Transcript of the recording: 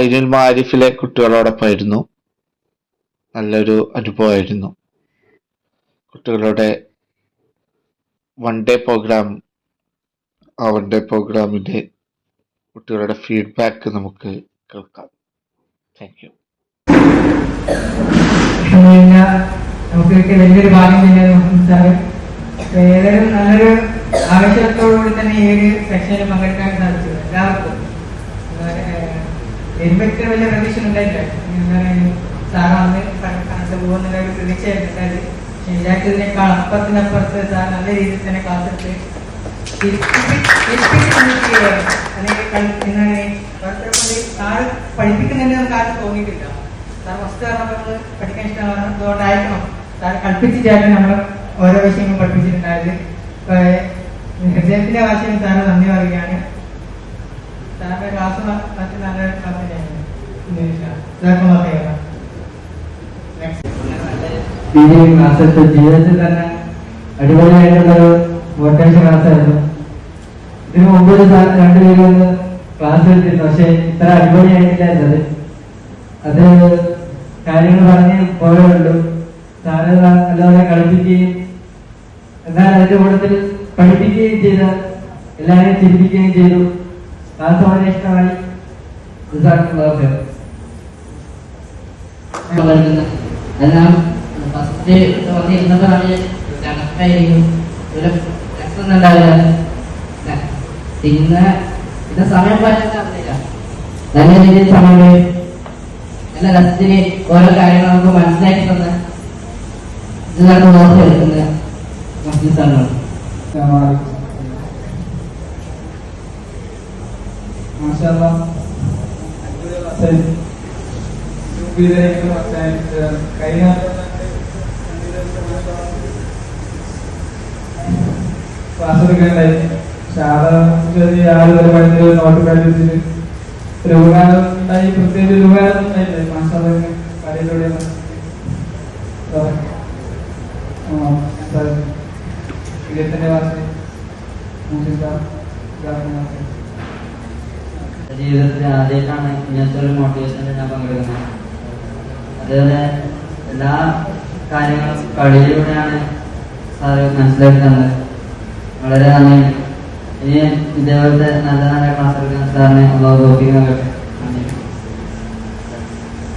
ഐനുൽ മാരിഫിലെ കുട്ടികളോടൊപ്പമായിരുന്നു. നല്ലൊരു അനുഭവമായിരുന്നു. കുട്ടികളുടെ വൺ ഡേ പ്രോഗ്രാം, ആ വൺ ഡേ പ്രോഗ്രാമിൻ്റെ കുട്ടികളുടെ ഫീഡ്ബാക്ക് നമുക്ക് കേൾക്കാം. Thank you. നമുക്ക് വലിയൊരു ഭാഗ്യം തന്നെയാണ് സാറ്. ഏതൊരു നല്ലൊരു ആവശ്യത്തോടുകൂടി തന്നെ ഈ ഒരു സെക്ഷനിൽ പങ്കെടുക്കാൻ സാധിച്ചു. എല്ലാവർക്കും എനിക്ക് വലിയ പ്രതീക്ഷ ഉണ്ടായില്ല. സാറ് വന്ന് കണ്ടു പോകുന്ന ഒരു പ്രതീക്ഷയായിട്ടുണ്ടായത്. വിചാരിച്ചതിനേക്കാൾ അപ്പുറത്തിനപ്പുറത്ത് സാർ നല്ല രീതിയിൽ തന്നെ കാത്തിട്ട് സാറ് പഠിപ്പിക്കുന്നതിന് നമുക്ക് ആരും തോന്നിയിട്ടില്ല. സാർ ഫസ്റ്റ് നമ്മൾ പഠിക്കാൻ ഇഷ്ടമാണ്, അതുകൊണ്ടായിരിക്കണം സാർ കൽപ്പിച്ചിട്ടാണ് നമ്മൾ ഓരോ വിഷയങ്ങളും പഠിപ്പിച്ചിട്ടുണ്ടായത്. ഹൃദയത്തിന്റെ ഭാഷയിൽ സാറ് നന്ദി പറയുകയാണ്. സാറിന്റെ ക്ലാസ് മറ്റു നല്ല ക്ലാസ് തന്നെയാണ്. ജീവിതത്തിൽ തന്നെ അടിപൊളിയായിട്ടുള്ളൊരു മോട്ടിവേഷൻ ക്ലാസ് ആയിരുന്നു. ഇതിനു മുമ്പ് രണ്ടുപേരും ഒന്ന് ക്ലാസ് എടുത്തിരുന്നു, പക്ഷെ ഇത്ര അടിപൊളിയായിട്ടില്ലായിരുന്നത്. അത് കാര്യങ്ങൾ പറഞ്ഞ് പോയേ ഉള്ളൂ. സാറ് നല്ലപോലെ കളിപ്പിക്കുകയും എന്നാൽ അതിന്റെ കൂട്ടത്തിൽ പഠിപ്പിക്കുകയും ചെയ്ത, എല്ലാവരെയും ചിരിപ്പിക്കുകയും ചെയ്തു. ക്ലാസ് വളരെ ഇഷ്ടമായി. എല്ലാം ഫസ്റ്റ് വന്നിരുന്നപ്പോഴാണ് കണക്കായിരിക്കും ഒരു രസം ഉണ്ടാവില്ല. പിന്നെ സമയം പറ്റില്ല, നല്ല രീതിയിൽ സമയം നല്ല രസത്തിന് ഓരോ കാര്യങ്ങൾ നമുക്ക് മനസ്സിലാക്കി തന്ന ഇതിലാണ് ഓർത്തെടുക്കുന്നത് മസ്ജിദ് സാറിനാണ്. ക്ലാസ് എടുക്കണ്ടായി. ചെറിയ ആളുകൾ പഠിച്ച നോട്ട് പഠിച്ചിട്ട് രൂപകാലം ഉണ്ടായി. പ്രത്യേകിച്ച് രൂപകാലം ഉണ്ടായില്ലേ മാഷാദിന് കാര്യത്തിലൂടെ ഇദ്ദേഹത്തിന്റെ ഭാഷ ജീവിതത്തിൽ ആദ്യമായിട്ടാണ് ഇങ്ങനത്തെ ഒരു മോട്ടിവേഷനിൽ ഞാൻ പങ്കെടുക്കുന്നത്. അതേപോലെ എല്ലാ കാര്യങ്ങളും കളിയിലൂടെയാണ് സാറ് മനസ്സിലാക്കി തന്നത്. വളരെ നന്ദിയുണ്ട്. ഇനി ഇതേപോലത്തെ നല്ല നല്ല ക്ലാസ് എടുക്കുന്ന സാറിനെ ഒന്ന് തോപ്പിക്കാൻ പറ്റും.